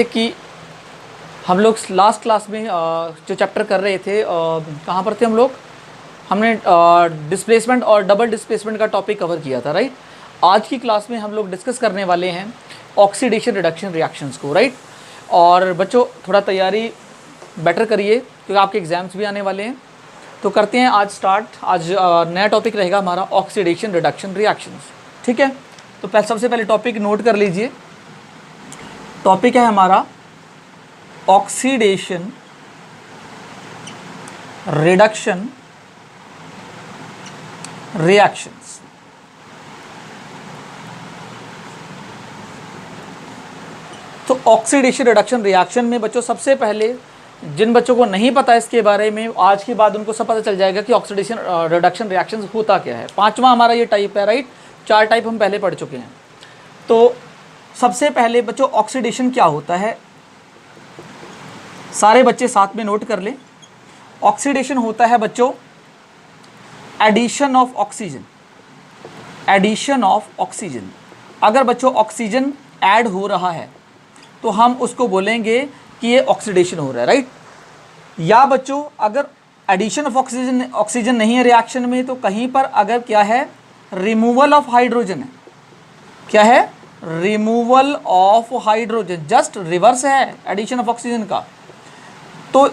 कि हम लोग लास्ट क्लास में जो चैप्टर कर रहे थे, कहाँ पर थे हम लोग? हमने डिस्प्लेसमेंट और डबल डिस्प्लेसमेंट का टॉपिक कवर किया था, राइट। आज की क्लास में हम लोग डिस्कस करने वाले हैं ऑक्सीडेशन रिडक्शन रिएक्शंस को, राइट। और बच्चों थोड़ा तैयारी बेटर करिए क्योंकि आपके एग्जाम्स भी आने वाले हैं। तो करते हैं आज स्टार्ट। आज नया टॉपिक रहेगा हमारा ऑक्सीडेशन रिडक्शन रिएक्शंस, ठीक है। तो सबसे पहले टॉपिक नोट कर लीजिए। टॉपिक है हमारा ऑक्सीडेशन रिडक्शन रिएक्शंस। तो ऑक्सीडेशन रिडक्शन रिएक्शन में बच्चों सबसे पहले जिन बच्चों को नहीं पता इसके बारे में, आज के बाद उनको सब पता चल जाएगा कि ऑक्सीडेशन रिडक्शन रिएक्शंस होता क्या है। पांचवा हमारा ये टाइप है, राइट। 4 टाइप हम पहले पढ़ चुके हैं। तो सबसे पहले बच्चों ऑक्सीडेशन क्या होता है, सारे बच्चे साथ में नोट कर लें। ऑक्सीडेशन होता है बच्चों addition of oxygen. Addition of oxygen, अगर बच्चों ऑक्सीजन ऐड हो रहा है तो हम उसको बोलेंगे कि ये ऑक्सीडेशन हो रहा है, राइट। या बच्चों अगर एडिशन ऑफ ऑक्सीजन नहीं है रिएक्शन में, तो कहीं पर अगर क्या है, रिमूवल ऑफ हाइड्रोजन है। क्या है? Removal of hydrogen, just reverse है एडिशन ऑफ ऑक्सीजन का। तो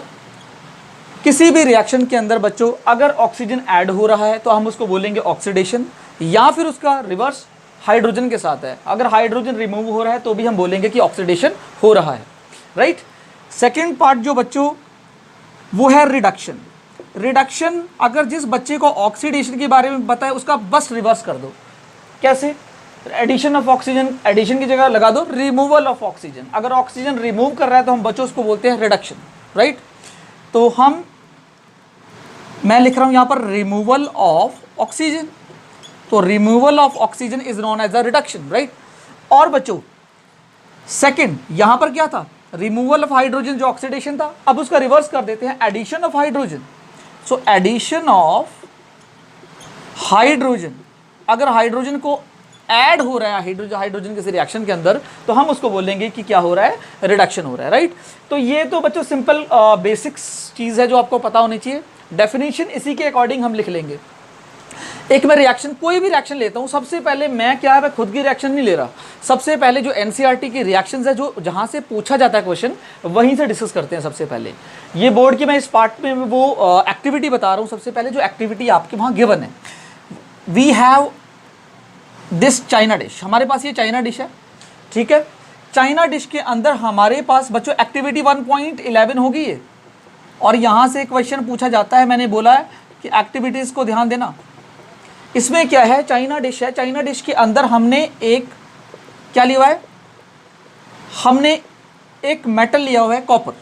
किसी भी रिएक्शन के अंदर बच्चों अगर ऑक्सीजन ऐड हो रहा है तो हम उसको बोलेंगे ऑक्सीडेशन, या फिर उसका रिवर्स हाइड्रोजन के साथ है, अगर हाइड्रोजन रिमूव हो रहा है तो भी हम बोलेंगे कि ऑक्सीडेशन हो रहा है, राइट। सेकेंड पार्ट जो बच्चों वो है रिडक्शन। रिडक्शन, अगर जिस बच्चे को ऑक्सीडेशन के बारे में पता है उसका बस रिवर्स कर दो। कैसे? एडिशन ऑफ ऑक्सीजन, एडिशन की जगह लगा दो रिमूवल ऑफ ऑक्सीजन। अगर ऑक्सीजन रिमूव कर रहा है तो हम बच्चों उसको बोलते हैं रिडक्शन, राइट। तो मैं लिख रहा हूं यहां पर रिमूवल ऑफ ऑक्सीजन, तो removal of oxygen is known as a reduction, right. और बच्चों सेकंड यहां पर क्या था, रिमूवल ऑफ हाइड्रोजन जो ऑक्सीडेशन था, अब उसका रिवर्स कर देते हैं addition of hydrogen. So addition of hydrogen, अगर हाइड्रोजन को ऐड हो रहा है हाइड्रोजन किसी रिएक्शन के अंदर, तो हम उसको बोलेंगे कि क्या हो रहा है, रिडक्शन हो रहा है, राइट। तो ये तो बच्चों सिंपल बेसिक्स चीज़ है जो आपको पता होनी चाहिए। डेफिनेशन इसी के अकॉर्डिंग हम लिख लेंगे। एक मैं रिएक्शन, कोई भी रिएक्शन लेता हूँ, सबसे पहले मैं खुद की रिएक्शन नहीं ले रहा, सबसे पहले जो एनसीईआरटी की रिएक्शंस है, जो जहाँ से पूछा जाता है क्वेश्चन, वहीं से डिस्कस करते हैं सबसे पहले। ये बोर्ड की मैं इस पार्ट में वो एक्टिविटी बता रहा हूँ। सबसे पहले जो एक्टिविटी आपके वहाँ गिवन है, we have this china dish, हमारे पास ये चाइना डिश है, ठीक है। चाइना डिश के अंदर हमारे पास बच्चों एक्टिविटी 1.11 होगी ये, और यहाँ से क्वेश्चन पूछा जाता है। मैंने बोला है कि एक्टिविटीज़ को ध्यान देना। इसमें क्या है, चाइना डिश है, चाइना डिश के अंदर हमने एक क्या लिया हुआ है, हमने एक मेटल लिया हुआ है, कॉपर।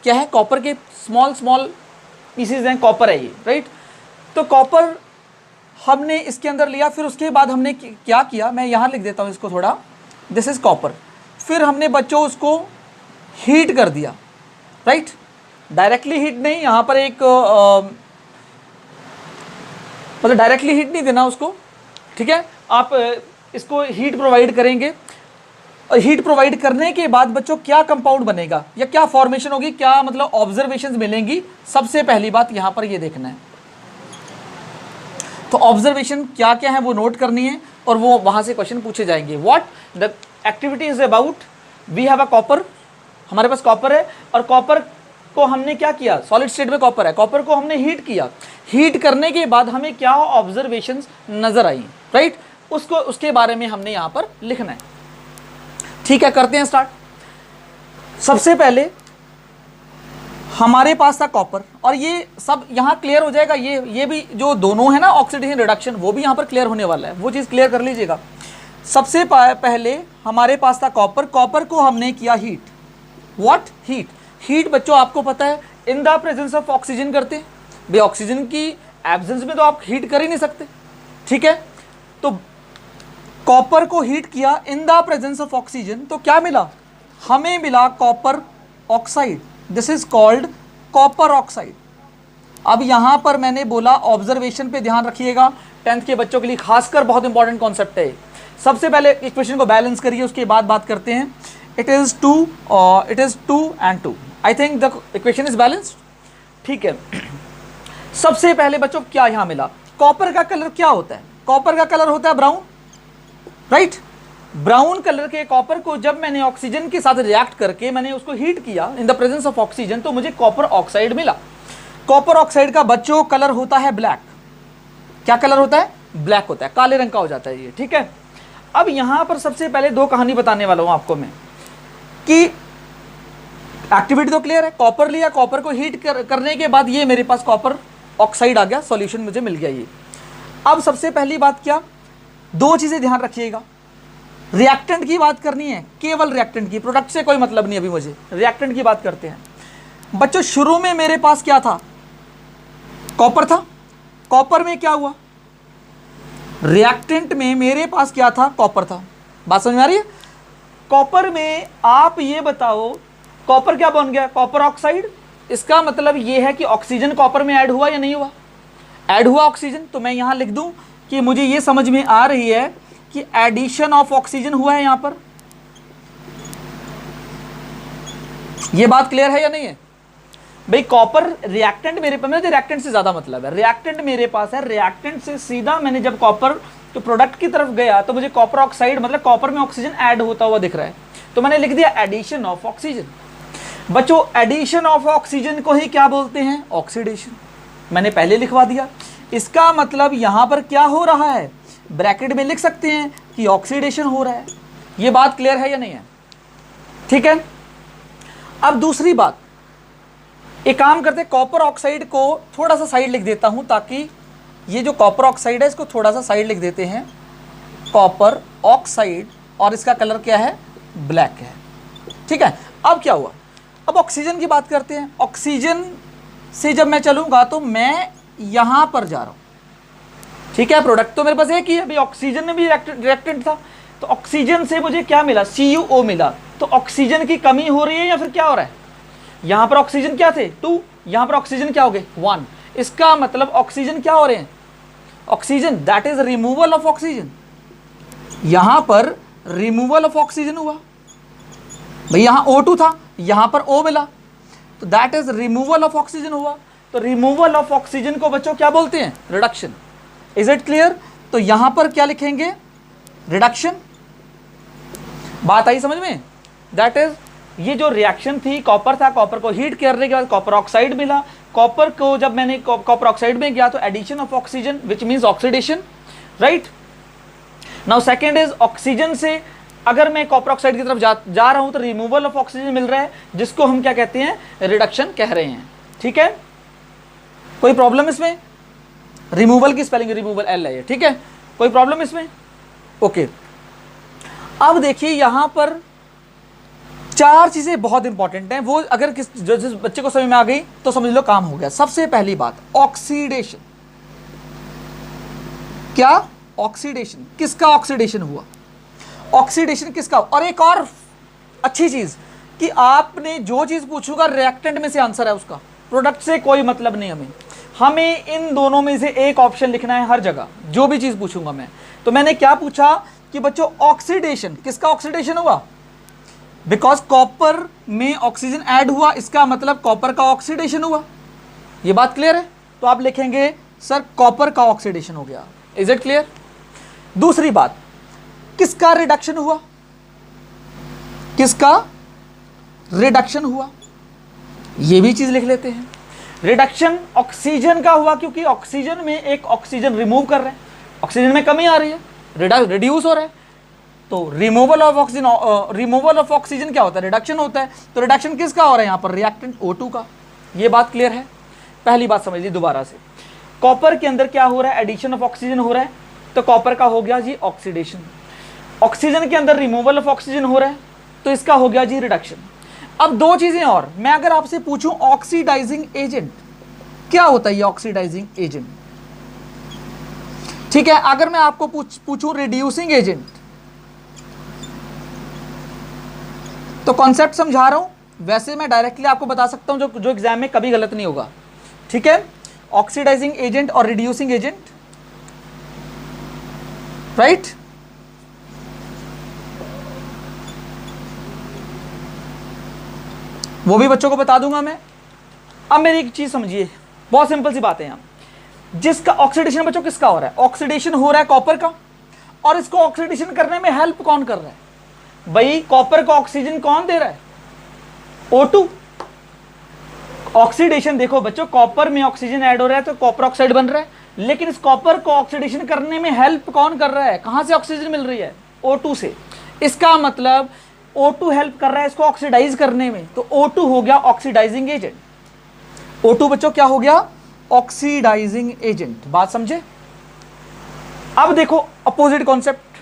क्या है? कॉपर के स्मॉल पीसेज हैं, कॉपर है ये, राइट। तो कॉपर हमने इसके अंदर लिया, फिर उसके बाद हमने क्या किया, मैं यहाँ लिख देता हूँ इसको थोड़ा, दिस इज कॉपर। फिर हमने बच्चों उसको हीट कर दिया, राइट। डायरेक्टली हीट नहीं, यहाँ पर एक मतलब डायरेक्टली हीट नहीं देना उसको, ठीक है। आप इसको हीट प्रोवाइड करेंगे, और हीट प्रोवाइड करने के बाद बच्चों क्या कंपाउंड बनेगा या क्या फॉर्मेशन होगी, क्या मतलब ऑब्जर्वेशंस मिलेंगी, सबसे पहली बात यहाँ पर ये देखना है। तो ऑब्जर्वेशन क्या क्या है वो नोट करनी है, और वो वहाँ से क्वेश्चन पूछे जाएंगे। What the activity is about, we have a copper, हमारे पास कॉपर है, और कॉपर को हमने क्या किया, सॉलिड स्टेट में कॉपर है, कॉपर को हमने हीट किया। हीट करने के बाद हमें क्या ऑब्जर्वेशंस नजर आई, राइट, उसको उसके बारे में हमने यहाँ पर लिखना है, ठीक है। करते हैं स्टार्ट। सबसे पहले हमारे पास था कॉपर, और ये सब यहाँ क्लियर हो जाएगा। ये भी जो दोनों है ना ऑक्सीडेशन रिडक्शन, वो भी यहाँ पर क्लियर होने वाला है, वो चीज़ क्लियर कर लीजिएगा। सबसे पहले हमारे पास था कॉपर, कॉपर को हमने किया हीट। व्हाट? हीट। हीट बच्चों आपको पता है इन द प्रेजेंस ऑफ ऑक्सीजन करते हैं भाई, ऑक्सीजन की एब्सेंस में तो आप हीट कर ही नहीं सकते, ठीक है। तो कॉपर को हीट किया इन द प्रेजेंस ऑफ ऑक्सीजन, तो क्या मिला, हमें मिला copper oxide, this is called copper oxide. अब यहाँ पर मैंने बोला ऑब्जर्वेशन पे ध्यान रखिएगा, 10th के बच्चों के लिए खासकर बहुत इंपॉर्टेंट कॉन्सेप्ट है। सबसे पहले इक्वेशन को बैलेंस करिए, उसके बाद बात करते हैं। इट इज 2 और it is 2 and 2. I think the equation is balanced. ठीक है. सबसे पहले बच्चों क्या यहां मिला, कॉपर का कलर क्या होता है, कॉपर का कलर होता है ब्राउन, राइट. ब्राउन कलर के कॉपर को जब मैंने ऑक्सीजन के साथ रिएक्ट करके मैंने उसको हीट किया इन द प्रेजेंस ऑफ ऑक्सीजन, तो मुझे कॉपर ऑक्साइड मिला. कॉपर ऑक्साइड का बच्चों कलर होता है ब्लैक. क्या कलर होता है, ब्लैक होता है, काले रंग का हो जाता है ये. ठीक है. अब यहां पर सबसे पहले दो कहानी बताने वाला हूं आपको मैं कि एक्टिविटी तो क्लियर है. कॉपर लिया, कॉपर को हीट करने के बाद ये मेरे पास कॉपर ऑक्साइड आ गया, सॉल्यूशन मुझे मिल गया ये. अब सबसे पहली बात क्या, दो चीजें ध्यान रखिएगा. रिएक्टेंट की बात करनी है, केवल रिएक्टेंट की, प्रोडक्ट से कोई मतलब नहीं. अभी मुझे रिएक्टेंट की बात करते हैं बच्चों. शुरू में मेरे पास क्या था, कॉपर था. कॉपर में क्या हुआ, रिएक्टेंट में मेरे पास क्या था, कॉपर था. बात समझ में आ रही है. कॉपर में आप ये बताओ, कॉपर क्या बन गया, कॉपर ऑक्साइड. इसका मतलब ये है कि ऑक्सीजन कॉपर में ऐड हुआ या नहीं हुआ, ऐड हुआ ऑक्सीजन. तो मैं यहां लिख दूं कि मुझे ये समझ में आ रही है कि एडिशन ऑफ ऑक्सीजन हुआ है यहां पर. ये बात क्लियर है या नहीं है भाई. कॉपर रिएक्टेंट मेरे पास, मुझे रिएक्टेंट से ज्यादा मतलब है, रिएक्टेंट मेरे पास है. रिएक्टेंट से सीधा मैंने जब कॉपर तो प्रोडक्ट की तरफ गया तो मुझे कॉपर ऑक्साइड मतलब कॉपर में ऑक्सीजन ऐड होता हुआ दिख रहा है, तो मैंने लिख दिया एडिशन ऑफ ऑक्सीजन. बच्चों एडिशन ऑफ ऑक्सीजन को ही क्या बोलते हैं, ऑक्सीडेशन. मैंने पहले लिखवा दिया. इसका मतलब यहां पर क्या हो रहा है, ब्रैकेट में लिख सकते हैं कि ऑक्सीडेशन हो रहा है. ये बात क्लियर है या नहीं है. ठीक है. अब दूसरी बात, एक काम करते हैं, कॉपर ऑक्साइड को थोड़ा सा साइड लिख देता हूं ताकि ये जो कॉपर ऑक्साइड है इसको थोड़ा सा साइड लिख देते हैं, कॉपर ऑक्साइड, और इसका कलर क्या है, ब्लैक है. ठीक है. अब क्या हुआ, अब ऑक्सीजन की बात करते हैं. ऑक्सीजन से जब मैं चलूंगा तो मैं यहां पर जा रहा हूं. ठीक है. प्रोडक्ट तो मेरे पास एक ही है, अभी ऑक्सीजन में भी रिएक्टेंट था, तो ऑक्सीजन से मुझे क्या मिला, CuO मिला. तो ऑक्सीजन की कमी हो रही है या फिर क्या हो रहा है, यहां पर ऑक्सीजन क्या थे 2, यहां पर ऑक्सीजन क्या हो गए 1. इसका मतलब ऑक्सीजन क्या हो रहे हैं, oxygen, that is removal of oxygen. यहां पर रिमूवल ऑफ ऑक्सीजन हुआ भाई. यहां O2 था, यहां पर O मिला, तो that is removal of oxygen हुआ. तो रिमूवल ऑफ ऑक्सीजन को बच्चों क्या बोलते हैं, रिडक्शन. Is it clear. तो यहां पर क्या लिखेंगे, रिडक्शन. बात आई समझ में. दैट इज ये जो रिएक्शन थी, कॉपर था, कॉपर को हीट करने के बाद कॉपर ऑक्साइड मिला. कॉपर को जब मैंने कॉपर ऑक्साइड में गया तो addition of oxygen which means oxidation, right. Now second is oxygen से अगर मैं कॉपर ऑक्साइड की तरफ जा रहा हूं तो रिमूवल ऑफ ऑक्सीजन मिल रहा है, जिसको हम क्या कहते हैं, रिडक्शन कह रहे हैं. ठीक है. कोई प्रॉब्लम इसमें, रिमूवल की स्पेलिंग रिमूवल L है ये. ठीक है. कोई प्रॉब्लम इसमें, ओके. अब देखिए यहां पर चार चीजें बहुत इंपॉर्टेंट हैं, वो अगर जिस बच्चे को समझ में आ गई तो समझ लो काम हो गया. सबसे पहली बात, ऑक्सीडेशन. क्या, ऑक्सीडेशन. किसका ऑक्सीडेशन हुआ, ऑक्सीडेशन किसका. और एक और अच्छी चीज कि आपने जो चीज पूछूंगा रिएक्टेंट में से आंसर है उसका, प्रोडक्ट से कोई मतलब नहीं. हमें इन दोनों में से एक ऑप्शन लिखना है हर जगह, जो भी चीज पूछूंगा मैं. तो मैंने क्या पूछा कि बच्चों ऑक्सीडेशन, किसका ऑक्सीडेशन हुआ, बिकॉज कॉपर में ऑक्सीजन ऐड हुआ, इसका मतलब कॉपर का ऑक्सीडेशन हुआ. ये बात क्लियर है. तो आप लिखेंगे सर कॉपर का ऑक्सीडेशन हो गया. Is it clear. दूसरी बात, किसका रिडक्शन हुआ, किसका रिडक्शन हुआ, ये भी चीज लिख लेते हैं. रिडक्शन ऑक्सीजन का हुआ, क्योंकि ऑक्सीजन में एक ऑक्सीजन रिमूव कर रहे हैं, ऑक्सीजन में कमी आ रही है, रिड्यूस हो रहा है. तो removal of oxygen, removal of oxygen क्या होता है, रिडक्शन होता है. तो रिडक्शन किसका हो रहा है यहां पर, रिएक्टेंट O2 का. ये बात क्लियर है. पहली बात समझ ली दोबारा से, कॉपर के अंदर क्या हो रहा है, एडिशन ऑफ ऑक्सीजन हो रहा है, तो कॉपर का हो गया जी ऑक्सीडेशन. ऑक्सीजन के अंदर रिमूवल ऑफ ऑक्सीजन हो रहा है, तो इसका हो गया जी रिडक्शन. अब दो चीजें और, मैं अगर आपसे पूछूं ऑक्सीडाइजिंग एजेंट, क्या होता है ये ऑक्सीडाइजिंग एजेंट. ठीक है. अगर मैं आपको पूछूं रिड्यूसिंग एजेंट, तो कॉन्सेप्ट समझा रहा हूं, वैसे मैं डायरेक्टली आपको बता सकता हूं जो एग्जाम में कभी गलत नहीं होगा. ठीक है. ऑक्सीडाइजिंग एजेंट और रिड्यूसिंग एजेंट, राइट. वो भी बच्चों को बता दूंगा मैं। अब मेरी एक चीज समझिए, बहुत सिंपल सी बात है यहाँ। जिसका ऑक्सीडेशन बच्चों किसका हो रहा है? ऑक्सीडेशन हो रहा है कॉपर का, और इसको ऑक्सीडेशन करने में हेल्प कौन कर रहा है? भाई कॉपर को ऑक्सीजन कौन दे रहा है? O2। ऑक्सीडेशन देखो बच्चों, कॉपर में ऑक्सीजन ऐड हो रहा है तो कॉपर ऑक्साइड बन रहा है, लेकिन इस कॉपर को ऑक्सीडेशन करने में हेल्प कौन कर रहा है? कहां से ऑक्सीजन मिल रही है? O2 से। इसका मतलब O2 हेल्प कर रहा है इसको ऑक्सीडाइज करने में, तो O2 हो गया ऑक्सीडाइजिंग एजेंट। O2 बच्चों क्या हो गया? Oxidising agent. बात समझे? अब देखो अपोजिट कॉन्सेप्ट,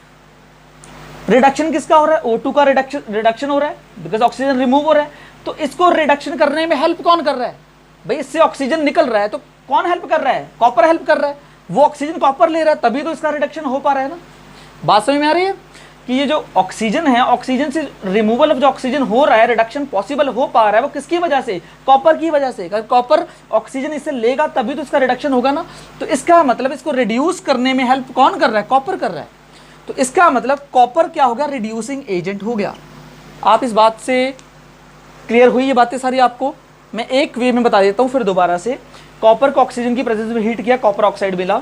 रिडक्शन किसका हो रहा है? O2 का रिडक्शन हो रहा है, बिकॉज ऑक्सीजन रिमूव हो रहा है, तो इसको रिडक्शन करने में हेल्प कौन कर रहा है? भाई इससे ऑक्सीजन निकल रहा है तो कौन हेल्प कर रहा है? कॉपर हेल्प कर रहा है। वो ऑक्सीजन कॉपर ले रहा है, तभी तो इसका रिडक्शन हो पा रहा है ना। बात समझ में आ रही है कि ये जो ऑक्सीजन है, ऑक्सीजन से रिमूवल ऑफ जो ऑक्सीजन हो रहा है, रिडक्शन पॉसिबल हो पा रहा है, वो किसकी वजह से? कॉपर की वजह से। अगर कॉपर ऑक्सीजन इससे लेगा तभी तो इसका रिडक्शन होगा ना। तो इसका मतलब इसको रिड्यूस करने में हेल्प कौन कर रहा है? कॉपर कर रहा है। तो इसका मतलब कॉपर क्या हो गया? रिड्यूसिंग एजेंट हो गया। आप इस बात से क्लियर हुई ये बातें सारी? आपको मैं एक वे में बता देता हूँ फिर दोबारा से। कॉपर को ऑक्सीजन की प्रेजेंस में हीट किया, कॉपर ऑक्साइड मिला।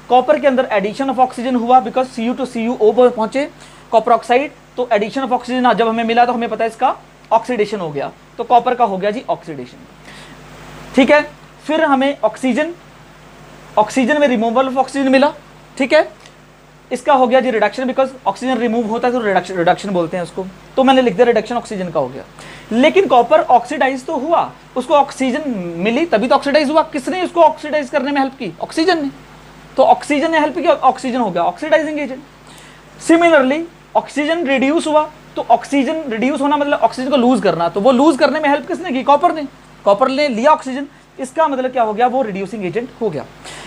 कॉपर के अंदर एडिशन ऑफ ऑक्सीजन हुआ, बिकॉज Cu to CuO पहुंचे कॉपर ऑक्साइड, तो एडिशन ऑफ ऑक्सीजन जब हमें मिला तो हमें पता है इसका ऑक्सीडेशन हो गया, तो कॉपर का हो गया जी ऑक्सीडेशन। ठीक है, फिर हमें ऑक्सीजन में रिमूवल ऑफ ऑक्सीजन मिला। ठीक है, इसका हो गया जी रिडक्शन, बिकॉज ऑक्सीजन रिमूव होता है तो रिडक्शन बोलते हैं उसको, तो मैंने लिख दिया रिडक्शन ऑक्सीजन का हो गया। लेकिन कॉपर ऑक्सीडाइज तो हुआ, उसको ऑक्सीजन मिली तभी तो ऑक्सीडाइज हुआ। किसने उसको ऑक्सीडाइज करने में हेल्प की? ऑक्सीजन ने। तो ऑक्सीजन ने हेल्प की, ऑक्सीजन हो गया oxidising agent. Similarly oxygen reduce हुआ, तो ऑक्सीजन रिड्यूस होना मतलब ऑक्सीजन को लूज करना, तो वो लूज करने में हेल्प किसने की? कॉपर ने। कॉपर ने लिया ऑक्सीजन, इसका मतलब क्या हो गया? वो रिड्यूसिंग एजेंट हो गया।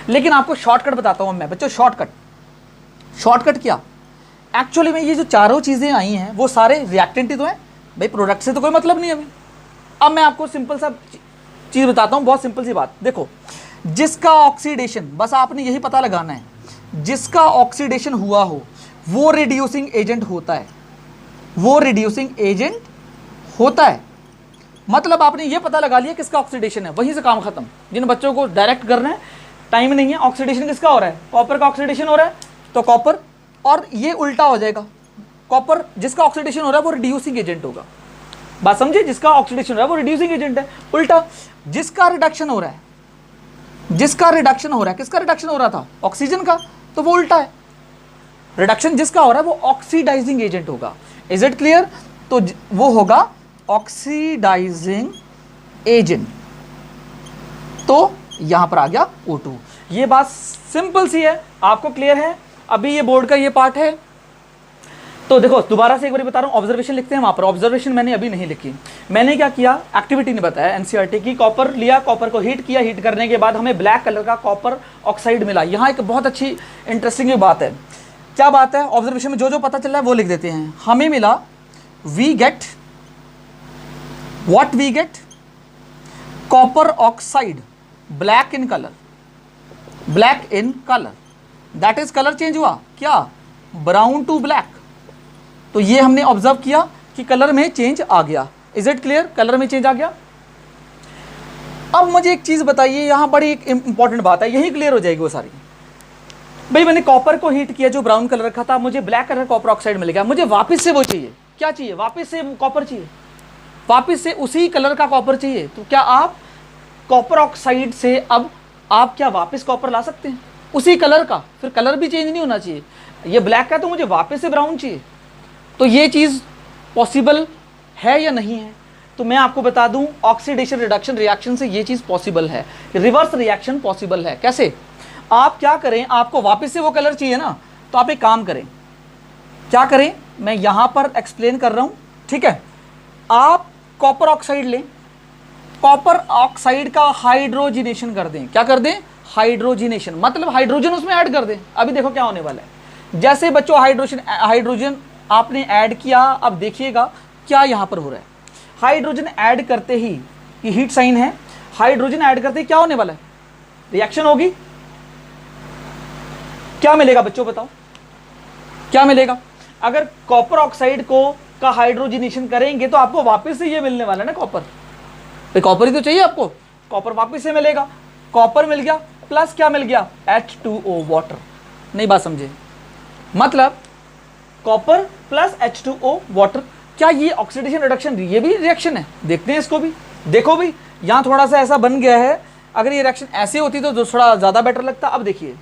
लेकिन आपको शॉर्टकट बताता हूं मैं बच्चों, शॉर्टकट क्या? एक्चुअली में ये जो चारों चीजें आई हैं वो सारे रिएक्टेंट ही तो हैं भाई, प्रोडक्ट से तो कोई मतलब नहीं है अभी। अब मैं आपको सिंपल सा चीज बताता हूं, बहुत सिंपल सी बात। देखो, जिसका ऑक्सीडेशन, बस आपने यही पता लगाना है, जिसका ऑक्सीडेशन हुआ हो वो रिड्यूसिंग एजेंट होता है, वो रिड्यूसिंग एजेंट होता है। मतलब आपने ये पता लगा लिया किसका ऑक्सीडेशन है, वहीं से काम खत्म। जिन बच्चों को डायरेक्ट करना है, टाइम नहीं है, ऑक्सीडेशन किसका हो रहा है? कॉपर का ऑक्सीडेशन हो रहा है, तो कॉपर, और ये उल्टा हो जाएगा, कॉपर जिसका ऑक्सीडेशन हो रहा है वो रिड्यूसिंग एजेंट होगा। बात समझे? जिसका ऑक्सीडेशन हो रहा है वो रिड्यूसिंग एजेंट है। उल्टा जिसका रिडक्शन हो रहा है, किसका रिडक्शन हो रहा था? ऑक्सीजन का, तो वो उल्टा है, रिडक्शन जिसका हो रहा है वो ऑक्सीडाइजिंग एजेंट होगा। Is it clear? तो वो होगा ऑक्सीडाइजिंग एजेंट। तो यहां पर आ गया O2। ये बात सिंपल सी है, आपको क्लियर है? अभी ये बोर्ड का ये पार्ट है। तो देखो दोबारा से एक बार बता रहा हूँ, ऑब्जर्वेशन लिखते हैं वहां पर। ऑब्जर्वेशन मैंने अभी नहीं लिखी, मैंने क्या किया, एक्टिविटी ने बताया एनसीईआरटी की। कॉपर लिया, कॉपर को हीट किया, हीट करने के बाद हमें ब्लैक कलर का कॉपर ऑक्साइड मिला। यहाँ एक बहुत अच्छी इंटरेस्टिंग बात है। क्या बात है? ऑब्जर्वेशन में जो जो पता चल रहा है वो लिख देते हैं। हमें मिला we get copper oxide black in colour, that is colour change हुआ क्या? Brown to black. तो ये हमने ऑब्जर्व किया कि कलर में चेंज आ गया। Is it clear? कलर में चेंज आ गया। अब मुझे एक चीज बताइए, यहां बड़ी एक इंपॉर्टेंट बात है, यही क्लियर हो जाएगी वो सारी। भाई मैंने कॉपर को हीट किया जो ब्राउन कलर का था, मुझे ब्लैक कलर कॉपर ऑक्साइड मिल गया, मुझे वापस से वो चाहिए। क्या चाहिए? वापस से कॉपर चाहिए, वापस से उसी कलर का कॉपर चाहिए। तो क्या आप कॉपर ऑक्साइड से अब आप क्या वापस कॉपर ला सकते हैं उसी कलर का? फिर कलर भी चेंज नहीं होना चाहिए। ये ब्लैक का तो मुझे वापस से ब्राउन चाहिए। तो ये चीज़ पॉसिबल है या नहीं है? तो मैं आपको बता दूं, ऑक्सीडेशन रिडक्शन रिएक्शन से ये चीज़ पॉसिबल है, रिवर्स रिएक्शन पॉसिबल है। कैसे? आप क्या करें, आपको वापस से वो कलर चाहिए ना, तो आप एक काम करें। क्या करें? मैं यहां पर एक्सप्लेन कर रहा हूं, ठीक है? आप कॉपर ऑक्साइड लें, कॉपर ऑक्साइड का हाइड्रोजिनेशन कर दें। क्या कर दें? हाइड्रोजिनेशन, मतलब हाइड्रोजन उसमें ऐड कर दें। अभी देखो क्या होने वाला है। जैसे बच्चों हाइड्रोजन आपने ऐड किया, अब देखिएगा क्या यहां पर हो रहा है। हाइड्रोजन ऐड करते ही, ये हीट साइन है, हाइड्रोजन ऐड करते ही क्या होने वाला है? रिएक्शन होगी। क्या मिलेगा बच्चों बताओ? क्या मिलेगा? अगर कॉपर ऑक्साइड को का हाइड्रोजिनेशन करेंगे तो आपको वापस से ये मिलने वाला है ना कॉपर। भाई कॉपर ही तो चाहिए आपको, कॉपर वापस से मिलेगा, कॉपर मिल गया प्लस क्या मिल गया, H2O वाटर। नहीं बात समझे, मतलब कॉपर प्लस H2O वाटर, क्या ये ऑक्सीडेशन रिडक्शन ये भी रिएक्शन है? देखते हैं इसको भी, देखो भी यहाँ थोड़ा सा ऐसा बन गया है, अगर ये रिएक्शन ऐसे होती तो थोड़ा ज़्यादा बेटर लगता। अब देखिए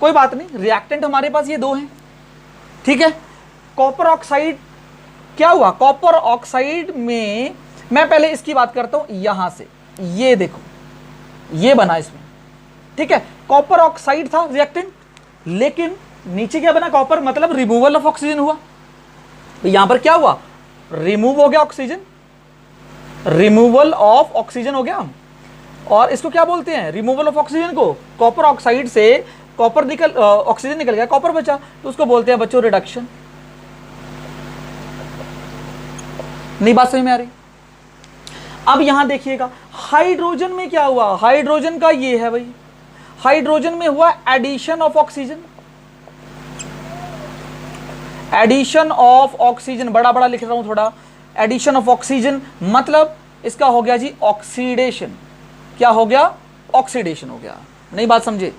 कोई बात नहीं, रिएक्टेंट हमारे पास ये दो हैं, ठीक है। कॉपर ऑक्साइड क्या हुआ, कॉपर ऑक्साइड में मैं पहले इसकी बात करता हूं, यहां से ये देखो ये बना इसमें, ठीक है। कॉपर ऑक्साइड था रिएक्टेंट, लेकिन नीचे क्या बना, कॉपर मतलब रिमूवल ऑफ ऑक्सीजन हुआ। यहां पर क्या हुआ, रिमूव हो गया ऑक्सीजन, रिमूवल ऑफ ऑक्सीजन हो गया। और इसको क्या बोलते हैं, रिमूवल ऑफ ऑक्सीजन को, कॉपर ऑक्साइड से कॉपर निकल ऑक्सीजन निकल गया, कॉपर बचा, तो उसको बोलते हैं बच्चों रिडक्शन। नहीं बात समझ में आ रही? अब यहां देखिएगा हाइड्रोजन में क्या हुआ, हाइड्रोजन का ये है भाई, हाइड्रोजन में हुआ addition of oxygen, addition of oxygen, बड़ा बड़ा लिख रहा हूं थोड़ा, एडिशन ऑफ ऑक्सीजन मतलब इसका हो गया जी ऑक्सीडेशन। क्या हो गया, ऑक्सीडेशन हो गया। नहीं बात समझे?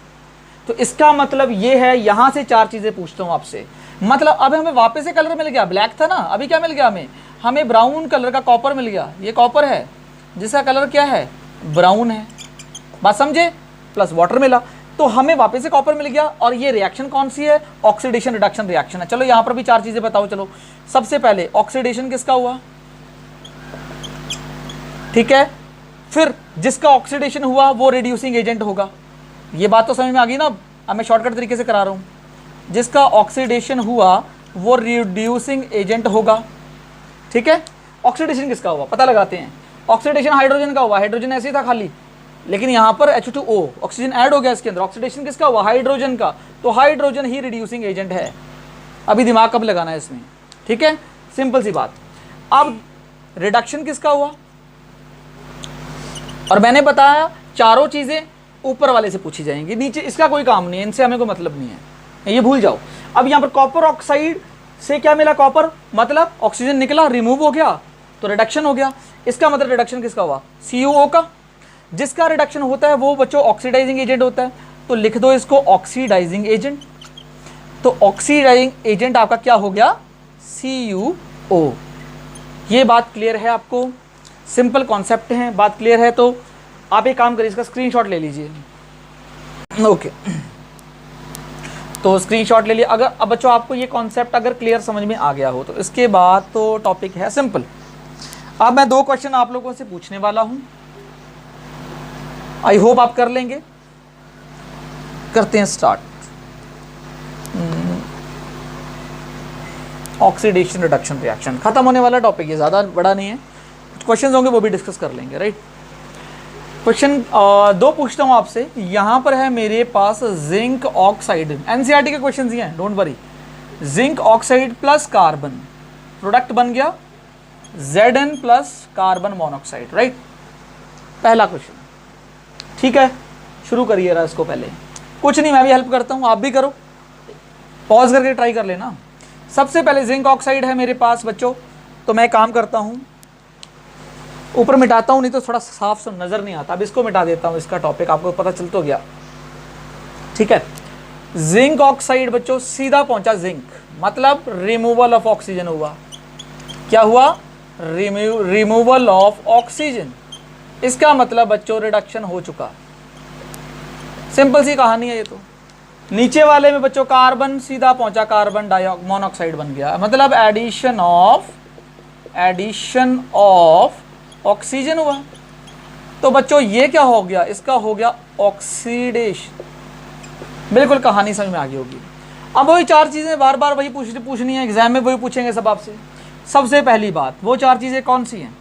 तो इसका मतलब ये है, यहां से चार चीजें पूछता हूं आपसे, मतलब अब हमें वापस से कलर मिल गया, ब्लैक था ना, अभी क्या मिल गया हमें ब्राउन कलर का कॉपर मिल गया। ये कॉपर है जिसका कलर क्या है, ब्राउन है, बात समझे, प्लस वाटर मिला, तो हमें वापस से कॉपर मिल गया। और ये रिएक्शन कौन सी है, ऑक्सीडेशन रिडक्शन रिएक्शन है। चलो यहां पर भी चार चीजें बताओ। चलो सबसे पहले ऑक्सीडेशन किसका हुआ, ठीक है, फिर जिसका ऑक्सीडेशन हुआ वो रिड्यूसिंग एजेंट होगा। ये बात तो समझ में आ गई ना, अब मैं शॉर्टकट तरीके से करा रहा हूं, जिसका ऑक्सीडेशन हुआ वो रिड्यूसिंग एजेंट होगा, ठीक है। ऑक्सीडेशन किसका हुआ पता लगाते हैं, ऑक्सीडेशन हाइड्रोजन का हुआ, हाइड्रोजन ऐसे ही था खाली, लेकिन यहां पर H2O ऑक्सीजन ऐड हो गया इसके अंदर, ऑक्सीडेशन किसका हुआ, हाइड्रोजन का, तो हाइड्रोजन ही रिड्यूसिंग एजेंट है। अभी दिमाग कब लगाना है इसमें, ठीक है, सिंपल सी बात। अब रिडक्शन किसका हुआ, और मैंने बताया चारों चीजें ऊपर वाले से पूछी जाएंगी, नीचे इसका कोई काम नहीं है, इनसे हमें कोई मतलब नहीं है, ये भूल जाओ। अब यहां पर कॉपर ऑक्साइड से क्या मिला, कॉपर मतलब ऑक्सीजन निकला, रिमूव हो गया, तो रिडक्शन हो गया। इसका मतलब रिडक्शन किसका हुआ, CuO का। जिसका रिडक्शन होता है वो बच्चों ऑक्सीडाइजिंग एजेंट होता है, तो लिख दो इसको ऑक्सीडाइजिंग एजेंट। तो ऑक्सीडाइजिंग एजेंट आपका क्या हो गया, CuO। ये बात क्लियर है आपको, सिंपल कॉन्सेप्ट है, बात क्लियर है। तो आप एक काम करिए, इसका स्क्रीनशॉट ले लीजिए, ओके। तो स्क्रीनशॉट ले लिया। अगर अब बच्चों आपको ये कॉन्सेप्ट अगर क्लियर समझ में आ गया हो तो इसके बाद तो टॉपिक है सिंपल। अब मैं दो क्वेश्चन आप लोगों से पूछने वाला हूं, आई होप आप कर लेंगे। करते हैं स्टार्ट। ऑक्सीडेशन रिडक्शन रिएक्शन, खत्म होने वाला टॉपिक, ये ज़्यादा बड़ा नहीं है, कुछ क्वेश्चन होंगे वो भी डिस्कस कर लेंगे, राइट। क्वेश्चन दो पूछता हूँ आपसे। यहाँ पर है मेरे पास जिंक ऑक्साइड, एनसीईआरटी के क्वेश्चन ही हैं, don't worry. Zinc oxide plus carbon, product बन गया Zn plus carbon monoxide, right. पहला क्वेश्चन, ठीक है, शुरू करिए रहा इसको। पहले कुछ नहीं, मैं भी हेल्प करता हूँ, आप भी करो, पॉज करके ट्राई कर लेना। सबसे पहले जिंक ऑक्साइड है मेरे पास बच्चों, तो मैं काम करता हूँ, ऊपर मिटाता हूँ, नहीं तो थोड़ा साफ नजर नहीं आता। अब इसको मिटा देता हूँ, इसका टॉपिक आपको पता चल तो गया, ठीक है। जिंक ऑक्साइड बच्चों सीधा पहुंचा जिंक, मतलब रिमूवल ऑफ ऑक्सीजन हुआ। क्या हुआ, रिमूवल ऑफ ऑक्सीजन। इसका मतलब बच्चों रिडक्शन हो चुका, सिंपल सी कहानी है ये तो। नीचे वाले में बच्चों कार्बन सीधा पहुंचा, कार्बन मोनोऑक्साइड बन गया, मतलब एडिशन ऑफ ऑक्सीजन हुआ। तो बच्चों ये क्या हो गया, इसका हो गया ऑक्सीडेशन। बिल्कुल कहानी समझ में आ गई होगी। अब वही चार चीजें बार बार वही पूछनी है, एग्जाम में वही पूछेंगे सब आपसे। सबसे पहली बात, वो चार चीजें कौन सी हैं,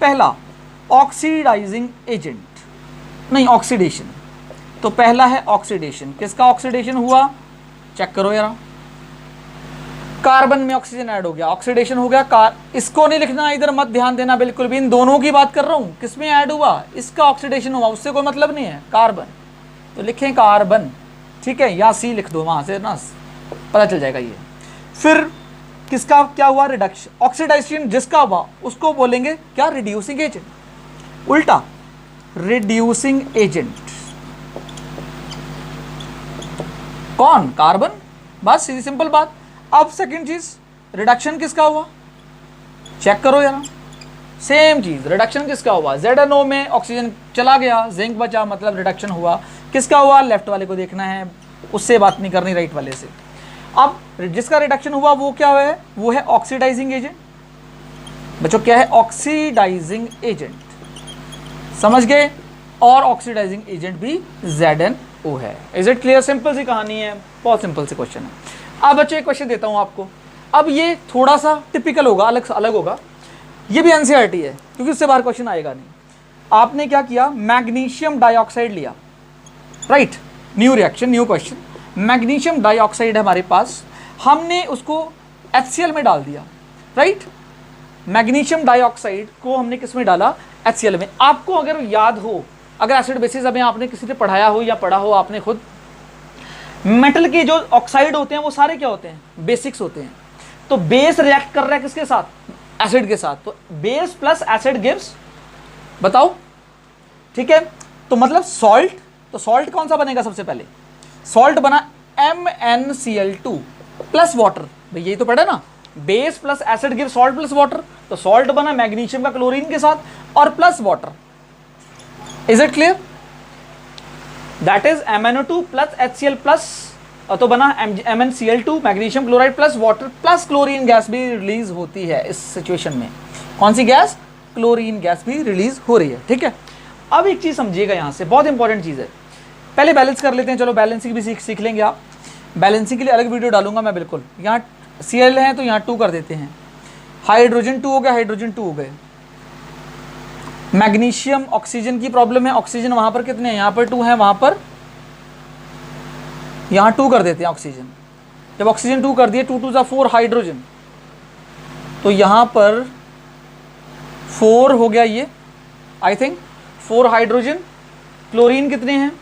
पहला ऑक्सीडाइजिंग एजेंट, नहीं ऑक्सीडेशन। तो पहला है ऑक्सीडेशन, किसका ऑक्सीडेशन हुआ, चेक करो यार, कार्बन में ऑक्सीजन ऐड हो गया, ऑक्सीडेशन हो गया। इसको नहीं लिखना, इधर मत ध्यान देना बिल्कुल भी, इन दोनों की बात कर रहा हूं, किसमें ऐड हुआ, इसका ऑक्सीडेशन हुआ, उससे कोई मतलब नहीं है, कार्बन। तो लिखें कार्बन, ठीक है, या सी लिख दो, वहां से ना पता चल जाएगा ये। फिर किसका क्या हुआ, रिडक्शन, ऑक्सीडाइजेशन जिसका हुआ उसको बोलेंगे क्या, रिड्यूसिंग एजेंट। उल्टा रिड्यूसिंग एजेंट कौन? कार्बन। बस सीधी सिंपल बात। अब सेकंड चीज, रिडक्शन किसका हुआ? चेक करो यार, सेम चीज, रिडक्शन किसका हुआ? ZNO में ऑक्सीजन चला गया, जिंक बचा, मतलब रिडक्शन हुआ। किसका हुआ? लेफ्ट वाले को देखना है, उससे बात नहीं करनी राइट वाले से। अब जिसका रिडक्शन हुआ वो क्या है? वो है ऑक्सीडाइजिंग एजेंट। बच्चों क्या है? ऑक्सीडाइजिंग एजेंट, समझ गए? और ऑक्सीडाइजिंग एजेंट भी ZNO है। Is it clear? सिंपल सी कहानी है, बहुत सिंपल से क्वेश्चन है। अब बच्चों एक क्वेश्चन देता हूं आपको, अब ये थोड़ा सा टिपिकल होगा, अलग होगा, ये भी एनसीईआरटी है क्योंकि उससे बाहर क्वेश्चन आएगा नहीं। आपने क्या किया? मैग्नीशियम डाइऑक्साइड लिया, right? New reaction, new question. Magnesium dioxide है हमारे पास, हमने उसको HCl में डाल दिया, राइट? मैग्नीशियम डाइऑक्साइड को हमने किस में डाला? HCl में। आपको अगर याद हो, अगर एसिड बेसिस अभी आपने किसी से पढ़ाया हो या पढ़ा हो आपने खुद, मेटल के जो ऑक्साइड होते हैं वो सारे क्या होते हैं? बेसिक्स होते हैं। तो बेस रिएक्ट कर रहा है किसके साथ? एसिड के साथ। तो बेस प्लस एसिड गिव्स, बताओ, ठीक है? तो मतलब सॉल्ट, तो सॉल्ट कौन सा बनेगा सबसे पहले? सॉल्ट बना MnCl2 प्लस वाटर। भाई यही तो पढ़ा ना, base plus acid give salt plus water. तो सॉल्ट बना मैग्नीशियम का क्लोरीन के साथ और plus water. Is it clear? That is MnO2 plus HCl plus, तो बना MnCl2 magnesium chloride plus water plus chlorine gas भी रिलीज होती है इस सिचुएशन में। कौन सी गैस? क्लोरीन गैस भी रिलीज हो रही है, ठीक है? अब एक चीज समझिएगा यहां से, बहुत इंपॉर्टेंट चीज है। पहले बैलेंस कर लेते हैं, चलो बैलेंसिंग भी सीख लेंगे आप। बैलेंसिंग के लिए अलग वीडियो डालूंगा मैं, बिल्कुल। यहाँ Cl है तो यहाँ 2 कर देते हैं, हाइड्रोजन 2 हो गया, हाइड्रोजन 2 हो गए। मैग्नीशियम ऑक्सीजन की प्रॉब्लम है, ऑक्सीजन वहां पर कितने हैं? यहाँ पर 2 है, वहां पर यहाँ 2 कर देते हैं ऑक्सीजन। जब ऑक्सीजन 2 कर दिए, 2 2 4 हाइड्रोजन, तो यहाँ पर 4 हो गया ये, आई थिंक 4 हाइड्रोजन। क्लोरीन कितने हैं?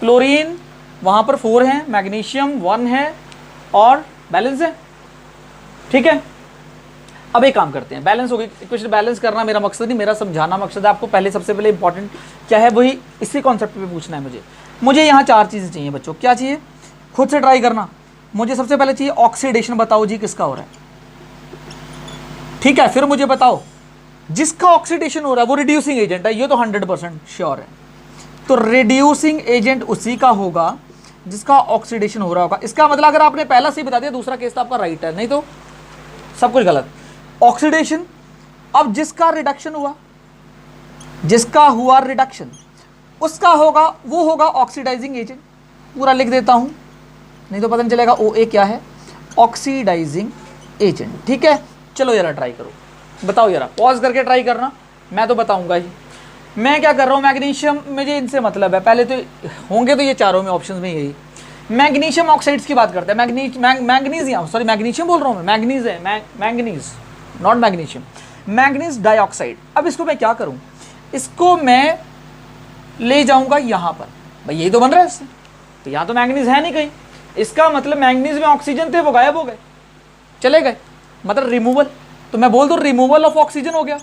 क्लोरीन वहाँ पर 4 हैं, मैग्नीशियम 1 है और बैलेंस है, ठीक है? अब एक काम करते हैं, बैलेंस हो गई इक्वेशन। बैलेंस करना मेरा मकसद नहीं, मेरा समझाना मकसद है आपको। पहले सबसे पहले इंपॉर्टेंट क्या है, वही इसी कॉन्सेप्ट पे पूछना है मुझे यहाँ 4 चीज़ें चाहिए बच्चों। क्या चाहिए? खुद से ट्राई करना। मुझे सबसे पहले चाहिए ऑक्सीडेशन, बताओ जी किसका हो रहा है, ठीक है? फिर मुझे बताओ जिसका ऑक्सीडेशन हो रहा है वो रिड्यूसिंग एजेंट है, ये तो 100% श्योर है। तो रिड्यूसिंग एजेंट उसी का होगा जिसका ऑक्सीडेशन हो रहा होगा। इसका मतलब अगर आपने पहला सही बता दिया, दूसरा केस तो आपका राइट है, नहीं तो सब कुछ गलत। ऑक्सीडेशन, अब जिसका रिडक्शन हुआ, जिसका हुआ रिडक्शन, उसका होगा, वो होगा ऑक्सीडाइजिंग एजेंट। पूरा लिख देता हूं, नहीं तो पता नहीं चलेगा OA क्या है, ऑक्सीडाइजिंग एजेंट, ठीक है? चलो यार ट्राई करो, बताओ यार, पॉज करके ट्राई करना, मैं तो बताऊंगा ही। मैं क्या कर रहा हूँ, मैग्नीशियम, मुझे इनसे मतलब है, पहले तो होंगे तो ये चारों में ऑप्शन में यही। मैग्नीशियम ऑक्साइड्स की बात करते हैं, मैग्नीज, यहाँ सॉरी मैग्नीशियम बोल रहा हूँ मैं, मैग्नीज है, manganese not magnesium, manganese dioxide. अब इसको मैं क्या करूँ, इसको मैं ले जाऊँगा यहाँ पर, भाई यही तो बन रहा है इससे, तो यहाँ तो मैग्नीज है नहीं कहीं, इसका मतलब मैग्नीज में ऑक्सीजन थे वो गायब हो गए, चले गए, मतलब रिमूवल। तो मैं बोल दूँ रिमूवल ऑफ ऑक्सीजन हो गया,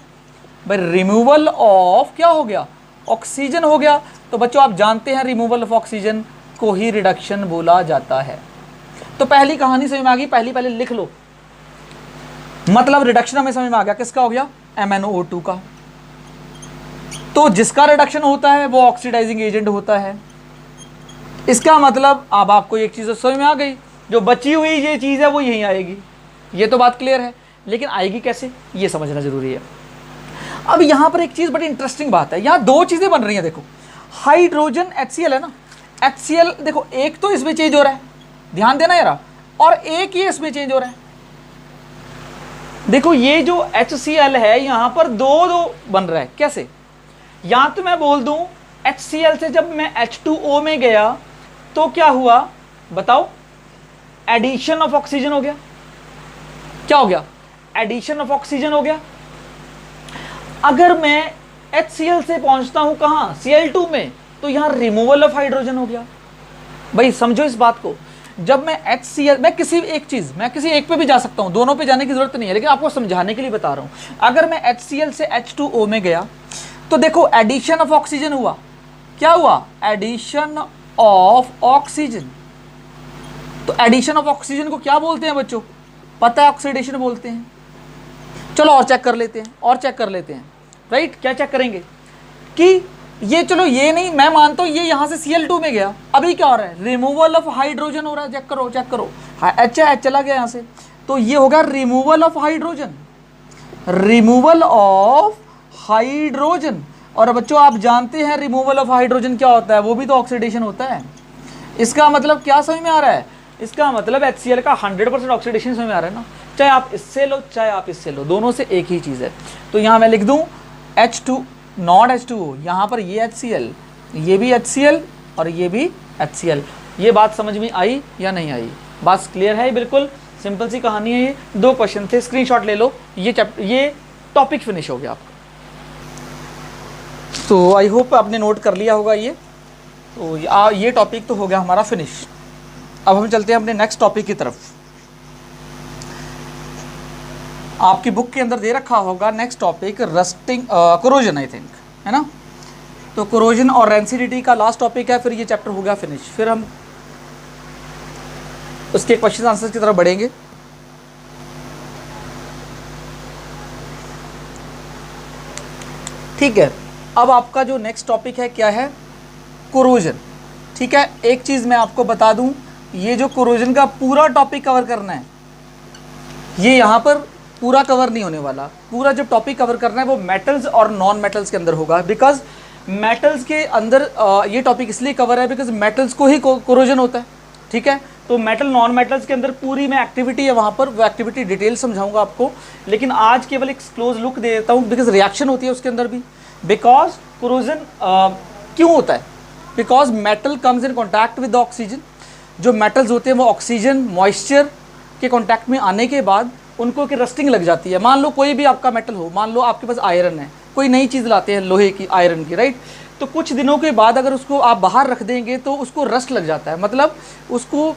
भाई रिमूवल ऑफ क्या हो गया? ऑक्सीजन हो गया। तो बच्चों आप जानते हैं रिमूवल ऑफ ऑक्सीजन को ही रिडक्शन बोला जाता है। तो पहली कहानी समझ में आ गई, पहले लिख लो, मतलब रिडक्शन हमें समझ में आ गया, किसका हो गया? MnO2 का। तो जिसका रिडक्शन होता है वो ऑक्सीडाइजिंग एजेंट होता है। इसका मतलब अब आपको एक चीज समझ में आ गई, जो बची हुई ये चीज है वो यहीं आएगी, ये तो बात क्लियर है, लेकिन आएगी कैसे ये समझना जरूरी है। अब यहां पर एक चीज बड़ी इंटरेस्टिंग बात है, यहां 2 चीजें बन रही हैं, देखो हाइड्रोजन HCl है ना, HCl देखो एक तो इसमें चेंज हो रहा है, ध्यान देना यार, और एक ये इसमें चेंज हो रहा है। देखो ये जो HCl है यहां पर 2 बन रहा है, कैसे? या तो मैं बोल दूं HCl से जब मैं H2O में गया तो क्या हुआ बताओ? एडिशन ऑफ ऑक्सीजन हो गया। क्या हो गया? एडिशन ऑफ ऑक्सीजन हो गया। अगर मैं HCl से पहुंचता हूं कहां? Cl2 में, तो यहां रिमूवल ऑफ हाइड्रोजन हो गया। भाई समझो इस बात को, जब मैं HCl, मैं किसी एक पे भी जा सकता हूं, दोनों पे जाने की जरूरत नहीं है, लेकिन आपको समझाने के लिए बता रहा हूं। अगर मैं HCl से H2O में गया तो देखो एडिशन ऑफ ऑक्सीजन हुआ, क्या हुआ, एडिशन ऑफ ऑक्सीजन। तो एडिशन ऑफ ऑक्सीजन को क्या बोलते हैं बच्चों, पता है, ऑक्सीडेशन बोलते हैं। चलो और चेक कर लेते हैं, और चेक कर लेते हैं, राइट। क्या चेक करेंगे कि ये, चलो ये नहीं, मैं मानता हूं ये यहां से Cl2 में गया, अभी क्या हो रहा है, रिमूवल ऑफ हाइड्रोजन हो रहा है। चेक करो, चेक करो, H चला गया यहां से, तो ये होगा removal of hydrogen, removal of hydrogen. और बच्चों आप जानते हैं रिमूवल ऑफ हाइड्रोजन क्या होता है, वो भी तो ऑक्सीडेशन होता है। इसका मतलब क्या समझ में आ रहा है, इसका मतलब HCl का 100% ऑक्सीडेशन समझ में आ रहा है ना। चाहे आप इससे लो चाहे आप इससे लो, दोनों से एक ही चीज़ है। तो यहाँ मैं लिख दूँ H2 नॉट H2O, यहाँ पर ये HCl, ये भी HCl और ये भी HCl। ये बात समझ में आई या नहीं आई, बात क्लियर है, बिल्कुल सिंपल सी कहानी है। ये 2 क्वेश्चन थे, स्क्रीनशॉट ले लो। ये टॉपिक फिनिश हो गया आपका। तो आई होप आपने नोट कर लिया होगा ये। तो ये टॉपिक तो हो गया हमारा फिनिश। अब हम चलते हैं अपने नेक्स्ट टॉपिक की तरफ। आपकी बुक के अंदर दे रखा होगा next topic rusting, corrosion I think, है ना। तो कोरोजन और रेंसिडिटी का लास्ट टॉपिक है, फिर ये चैप्टर हो गया फिनिश। फिर हम उसके क्वेश्चन आंसर्स की तरफ बढ़ेंगे। ठीक है, अब आपका जो नेक्स्ट टॉपिक है क्या है, कोरोजन। ठीक है, एक चीज़ मैं आपको बता दूं, ये जो कोरोजन का पूरा टॉपिक कवर करना है, ये यहाँ पर पूरा कवर नहीं होने वाला। पूरा जो टॉपिक कवर करना है वो मेटल्स और नॉन मेटल्स के अंदर होगा। बिकॉज मेटल्स के अंदर ये टॉपिक इसलिए कवर है बिकॉज मेटल्स को ही कोरोजन होता है। ठीक है, तो मेटल नॉन मेटल्स के अंदर पूरी में एक्टिविटी है, वहाँ पर वो एक्टिविटी डिटेल समझाऊंगा आपको। लेकिन आज केवल एक क्लोज लुक दे देता हूँ, बिकॉज रिएक्शन होती है उसके अंदर भी। बिकॉज कोरोजन क्यों होता है, because metal comes in contact with the oxygen. जो मेटल्स होते हैं वो ऑक्सीजन मॉइस्चर के कॉन्टैक्ट में आने के बाद उनको की रस्टिंग लग जाती है। मान लो कोई भी आपका मेटल हो, मान लो आपके पास आयरन है, कोई नई चीज़ लाते हैं लोहे की, आयरन की, राइट। तो कुछ दिनों के बाद अगर उसको आप बाहर रख देंगे तो उसको रस्ट लग जाता है, मतलब उसको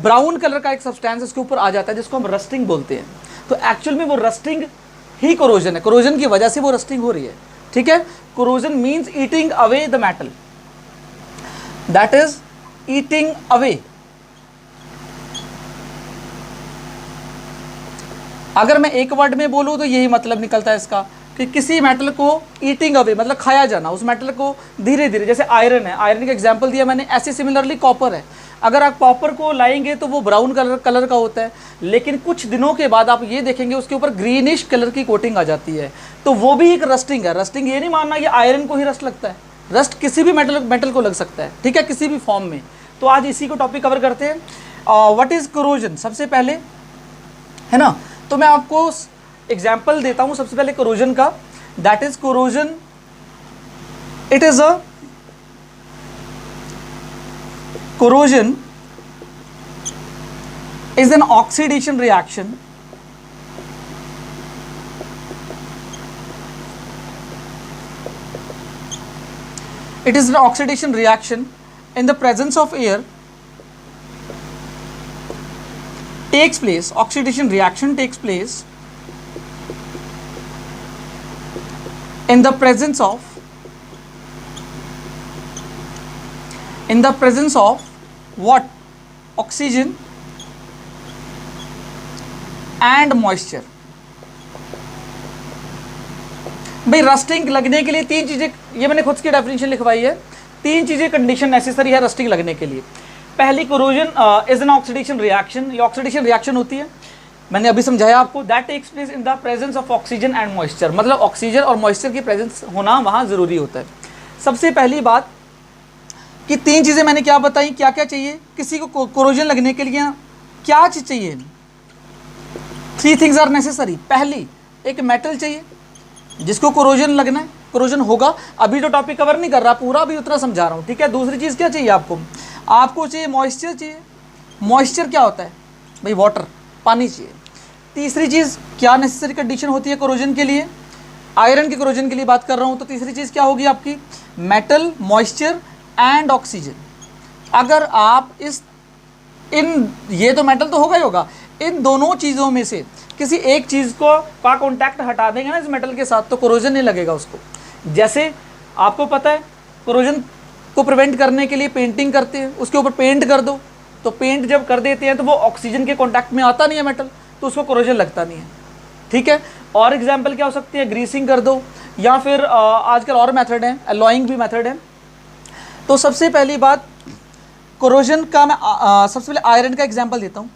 ब्राउन कलर का एक सब्सटेंस उसके ऊपर आ जाता है जिसको हम रस्टिंग बोलते हैं। तो एक्चुअल में वो रस्टिंग ही कोरोजन है, कोरोजन की वजह से वो रस्टिंग हो रही है। ठीक है, corrosion means eating away the metal, that is eating away. अगर मैं एक वर्ड में बोलूँ तो यही मतलब निकलता है इसका कि किसी मेटल को ईटिंग अवे मतलब खाया जाना, उस मेटल को धीरे धीरे। जैसे आयरन है, आयरन का एग्जांपल दिया मैंने, ऐसे सिमिलरली कॉपर है। अगर आप कॉपर को लाएंगे तो वो ब्राउन कलर का होता है, लेकिन कुछ दिनों के बाद आप ये देखेंगे उसके ऊपर ग्रीनिश कलर की कोटिंग आ जाती है, तो वो भी एक रस्टिंग है। रस्टिंग ये नहीं मानना ये आयरन को ही रस्ट लगता है, रस्ट किसी भी मेटल को लग सकता है। ठीक है, किसी भी फॉर्म में। तो आज इसी को टॉपिक कवर करते हैं। व्हाट इज कोरोजन सबसे पहले, है ना। तो मैं आपको एग्जाम्पल देता हूं सबसे पहले कोरोजन का। That is corrosion, it is a corrosion is an oxidation reaction it is an oxidation reaction in the presence of air takes place, oxidation reaction takes place in the presence of what, oxygen and moisture. भाई rusting लगने के लिए 3 चीजें, ये मैंने खुद की definition लिखवाई है, 3 चीजें कंडीशन नेसेसरी है रस्टिंग लगने के लिए। पहली, corrosion is an oxidation reaction, ये ऑक्सीडेशन रिएक्शन होती है, मैंने अभी समझाया आपको। That takes place in the presence of oxygen and moisture, मतलब ऑक्सीजन और मॉइस्चर की प्रेजेंस होना वहाँ ज़रूरी होता है। सबसे पहली बात कि 3 चीज़ें मैंने क्या बताई, क्या क्या चाहिए किसी को कोरोजन लगने के लिए, क्या चीज़ चाहिए, 3 थिंग्स आर नेसेसरी। पहली, एक मेटल चाहिए जिसको कोरोजन लगना है, कोरोजन होगा। अभी तो टॉपिक कवर नहीं कर रहा पूरा, अभी उतना समझा रहा हूँ। ठीक है, दूसरी चीज़ क्या चाहिए आपको चाहिए मॉइस्चर चाहिए। मॉइस्चर क्या होता है भाई, वाटर, पानी चाहिए। तीसरी चीज़ क्या नेसेसरी कंडीशन होती है कोरोजन के लिए, आयरन के कोरोजन के लिए बात कर रहा हूँ, तो तीसरी चीज़ क्या होगी आपकी, मेटल, मॉइस्चर एंड ऑक्सीजन। अगर आप ये तो मेटल तो होगा ही होगा, इन दोनों चीज़ों में से किसी एक चीज़ का कॉन्टैक्ट हटा देंगे ना इस मेटल के साथ, तो कोरोजन नहीं लगेगा उसको। जैसे आपको पता है कोरोजन को प्रिवेंट करने के लिए पेंटिंग करते हैं, उसके ऊपर पेंट कर दो, तो पेंट जब कर देते हैं तो वो ऑक्सीजन के कॉन्टैक्ट में आता नहीं है मेटल, तो उसको कोरोजन लगता नहीं है, ठीक है। और एग्जाम्पल क्या हो सकती है, ग्रीसिंग कर दो, या फिर आजकल और मेथड है, एलॉइंग भी मेथड है। तो सबसे पहली बात कोरोजन का मैं सबसे पहले आयरन का एग्जाम्पल देता हूँ।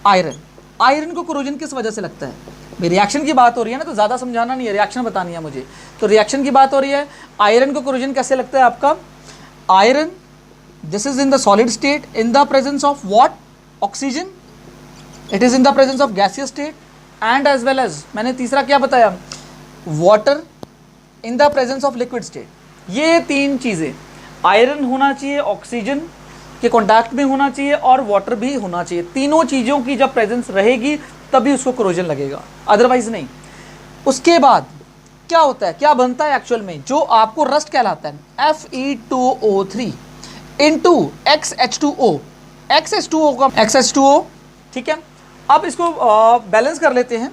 आयरन को कोरोजन किस वजह से लगता है, भाई रिएक्शन की बात हो रही है ना, तो ज़्यादा समझाना नहीं है, रिएक्शन बतानी है मुझे। तो रिएक्शन की बात हो रही है, आयरन को कोरोजन कैसे लगता है आपका, iron this is in the solid state in the presence of what, oxygen, it is in the presence of gaseous state and as well as मैंने तीसरा क्या बताया, water in the presence of liquid state. ये तीन चीज़ें, iron होना चाहिए, oxygen के कॉन्टैक्ट में होना चाहिए और वाटर भी होना चाहिए। तीनों चीज़ों की जब प्रेजेंस रहेगी तभी उसको कोरोजन लगेगा, अदरवाइज नहीं। उसके बाद क्या होता है, क्या बनता है एक्चुअल में, जो आपको रस्ट कहलाता है, Fe2O3 इंटू XH2O, XH2O का XH2O, ठीक है। अब इसको बैलेंस कर लेते हैं,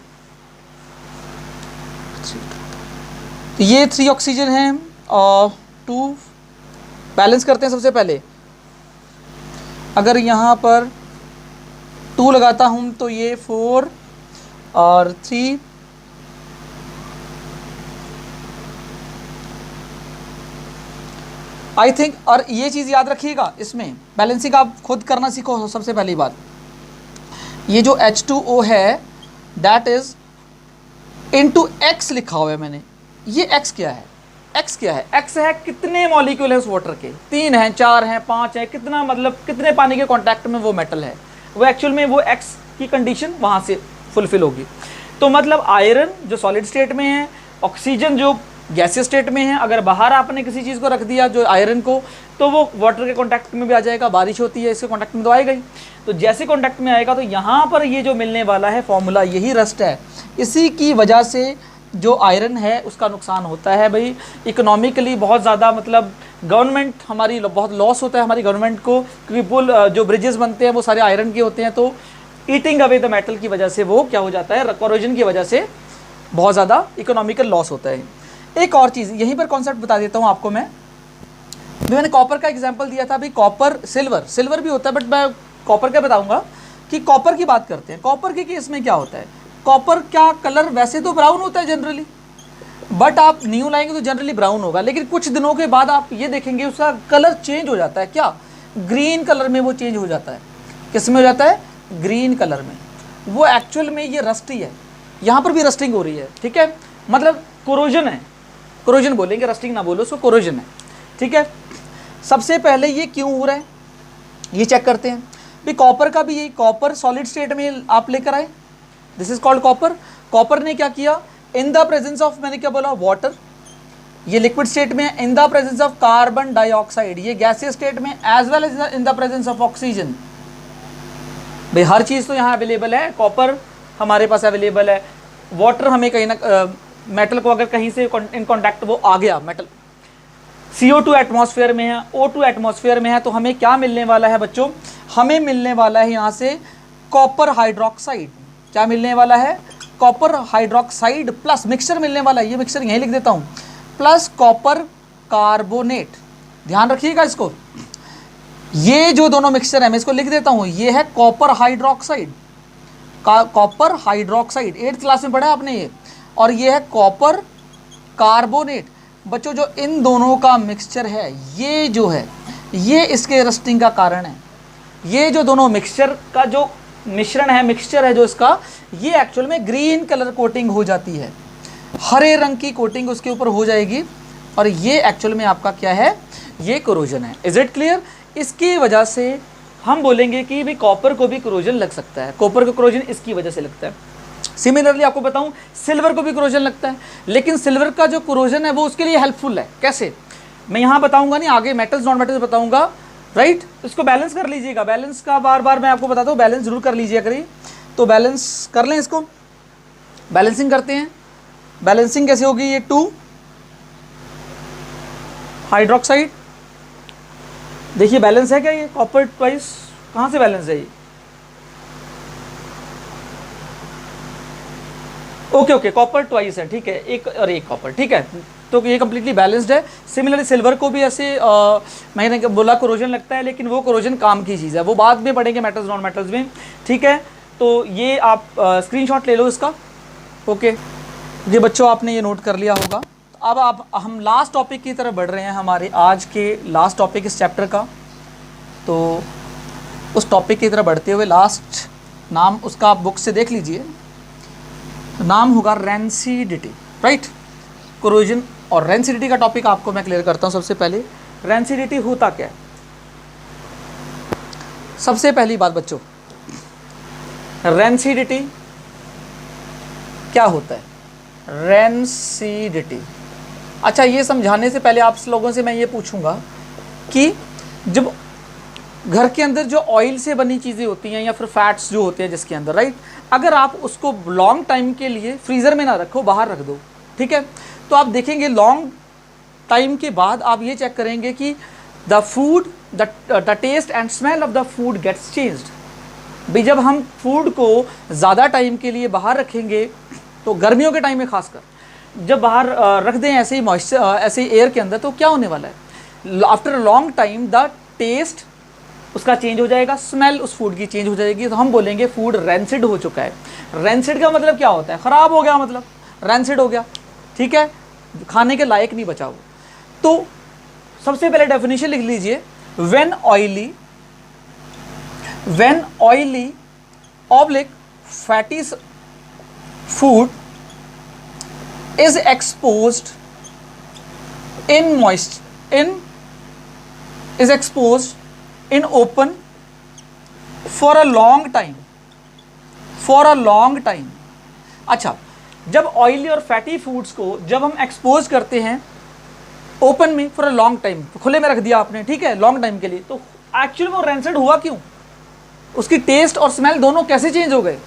ये 3 ऑक्सीजन है और 2 बैलेंस करते हैं। सबसे पहले अगर यहाँ पर 2 लगाता हूँ तो ये 4 और 3, आई थिंक। और ये चीज़ याद रखिएगा, इसमें बैलेंसिंग आप खुद करना सीखो। सबसे पहली बात, ये जो H2O है दैट इज इनटू X लिखा हुआ है मैंने, ये X क्या है, X क्या है, X है कितने मॉलिक्यूल है उस वाटर के, 3 हैं, 4 हैं, 5 हैं, कितना मतलब कितने पानी के कांटेक्ट में वो मेटल है, वो एक्चुअल में वो X की कंडीशन वहाँ से फुलफिल होगी। तो मतलब आयरन जो सॉलिड स्टेट में है, ऑक्सीजन जो गैसियस स्टेट में है, अगर बाहर आपने किसी चीज़ को रख दिया जो आयरन को, तो वो वाटर के कांटेक्ट में भी आ जाएगा, बारिश होती है इसके कांटेक्ट में तो आएगा ही। तो जैसे कांटेक्ट में आएगा तो यहाँ पर ये जो मिलने वाला है फॉर्मूला, यही रस्ट है। इसी की वजह से जो आयरन है उसका नुकसान होता है भाई, इकोनॉमिकली बहुत ज़्यादा, मतलब गवर्नमेंट हमारी बहुत लॉस होता है हमारी गवर्नमेंट को, क्योंकि पुल जो ब्रिजेस बनते हैं वो सारे आयरन के होते हैं, तो ईटिंग अवे द मेटल की वजह से वो क्या हो जाता है, कोरोजन की वजह से बहुत ज़्यादा इकोनॉमिकल लॉस होता है। एक और चीज़ यहीं पर कॉन्सेप्ट बता देता हूँ आपको मैं, मैंने कॉपर का एग्जांपल दिया था, भाई कॉपर, सिल्वर भी होता है, बट मैं कॉपर का बताऊंगा कि कॉपर की बात करते हैं। कॉपर के केस में क्या होता है, कॉपर का कलर वैसे तो ब्राउन होता है जनरली, बट आप न्यू लाएंगे तो जनरली ब्राउन होगा, लेकिन कुछ दिनों के बाद आप ये देखेंगे उसका कलर चेंज हो जाता है, क्या, ग्रीन कलर में वो चेंज हो जाता है। किस में हो जाता है, ग्रीन कलर में। वो एक्चुअल में ये रस्टी है, यहाँ पर भी रस्टिंग हो रही है, ठीक है, मतलब कोरोजन है, कोरोजन बोलेंगे, रस्टिंग ना बोलो उसको, कोरोजन है, ठीक है। सबसे पहले ये क्यों हो रहा है ये चेक करते हैं। भी कॉपर का भी यही, कॉपर सॉलिड स्टेट में आप लेकर आए, this is called copper. Copper ने क्या किया, इन द प्रेजेंस ऑफ, मैंने क्या बोला, वाटर, ये लिक्विड स्टेट में, in the presence of carbon dioxide, ये गैसियस स्टेट में, as well as in the presence of oxygen. भाई हर चीज़ तो यहाँ अवेलेबल है, कॉपर हमारे पास अवेलेबल है, वाटर हमें कहीं ना, मेटल को अगर कहीं से इन कॉन्टैक्ट वो आ गया, मेटल CO2 एटमॉस्फेयर में है, O2 एटमॉस्फेयर में है, तो हमें क्या मिलने वाला है बच्चों, हमें मिलने वाला है यहाँ से कॉपर हाइड्रोक्साइड। क्या मिलने वाला है, कॉपर हाइड्रोक्साइड प्लस मिक्सचर मिलने वाला है, ये मिक्सचर यहीं लिख देता हूँ, प्लस कॉपर कार्बोनेट। ध्यान रखिएगा इसको, ये जो दोनों मिक्सचर है मैं इसको लिख देता हूँ, ये है copper hydroxide, copper hydroxide 8th class में पढ़ा आपने ये, और ये है कॉपर कार्बोनेट। बच्चों जो इन दोनों का मिक्सचर है, ये जो है ये इसके रस्टिंग का कारण है। ये जो दोनों मिक्सचर का जो मिश्रण है, मिक्सचर है जो इसका, ये एक्चुअल में ग्रीन कलर कोटिंग हो जाती है, हरे रंग की कोटिंग उसके ऊपर हो जाएगी, और ये एक्चुअल में आपका क्या है, ये कोरोजन है। Is it clear. इसकी वजह से हम बोलेंगे कि भाई कॉपर को भी कोरोजन लग सकता है, कॉपर को कोरोजन इसकी वजह से लगता है। सिमिलरली आपको बताऊं, सिल्वर को भी कोरोजन लगता है, लेकिन सिल्वर का जो कोरोजन है वो उसके लिए हेल्पफुल है। कैसे, मैं यहाँ बताऊंगा नहीं, आगे मेटल्स नॉन मेटल्स बताऊंगा, राइट। इसको बैलेंस कर लीजिएगा, बैलेंस का बार बार मैं आपको बताता हूँ, बैलेंस जरूर कर लीजिएगा करिए। तो बैलेंस कर लें, इसको बैलेंसिंग करते हैं। बैलेंसिंग कैसे होगी, ये 2 हाइड्रोक्साइड, देखिए बैलेंस है क्या, ये कॉपर ट्वाइस, कहाँ से बैलेंस है ये, ओके कॉपर ट्वाइस है, ठीक है, एक और एक कॉपर, ठीक है, तो ये कम्प्लीटली बैलेंस्ड है। सिमिलरली सिल्वर को भी ऐसे मैंने बोला कोरोजन लगता है, लेकिन वो कोरोजन काम की चीज़ है, वो बाद में पढ़ेंगे मेटल्स नॉन मेटल्स में, ठीक है। तो ये आप स्क्रीनशॉट ले लो इसका, ओके। ये बच्चों आपने ये नोट कर लिया होगा। अब आप हम लास्ट टॉपिक की तरफ बढ़ रहे हैं, हमारे आज के लास्ट टॉपिक इस चैप्टर का। तो उस टॉपिक की तरफ बढ़ते हुए लास्ट नाम उसका आप बुक से देख लीजिए, नाम होगा रेंसिडिटी, राइट। कोरोजन और रेंसिडिटी का टॉपिक आपको मैं क्लियर करता हूं। सबसे पहले रेंसिडिटी होता क्या है। सबसे पहली बात बच्चों, रेंसिडिटी क्या होता है। रेंसिडिटी, अच्छा ये समझाने से पहले आप लोगों से मैं ये पूछूंगा कि जब घर के अंदर जो ऑयल से बनी चीज़ें होती हैं या फिर फैट्स जो होते हैं जिसके अंदर, राइट, अगर आप उसको लॉन्ग टाइम के लिए फ्रीज़र में ना रखो, बाहर रख दो, ठीक है, तो आप देखेंगे लॉन्ग टाइम के बाद आप ये चेक करेंगे कि the food the taste and smell of the food gets changed. भाई जब हम फूड को ज़्यादा टाइम के लिए बाहर रखेंगे, तो गर्मियों के टाइम में खासकर जब बाहर रख दें ऐसे ही मॉइस्चर ऐसे ही एयर के अंदर, तो क्या होने वाला है, after a long time the taste उसका चेंज हो जाएगा, स्मेल उस फूड की चेंज हो जाएगी, तो हम बोलेंगे फूड रेंसिड हो चुका है। रेंसिड का मतलब क्या होता है, ख़राब हो गया, मतलब रेंसिड हो गया, ठीक है, खाने के लायक नहीं बचा वो। तो सबसे पहले डेफिनेशन लिख लीजिए, when oily oblique fatty food is exposed in open for a long time, अच्छा, जब ऑयली और फैटी फूड्स को जब हम एक्सपोज करते हैं ओपन में फॉर अ लॉन्ग टाइम, खुले में रख दिया आपने, ठीक है, लॉन्ग टाइम के लिए, तो एक्चुअली वो रेंसिड हुआ क्यों, उसकी टेस्ट और स्मेल दोनों कैसे चेंज हो गए।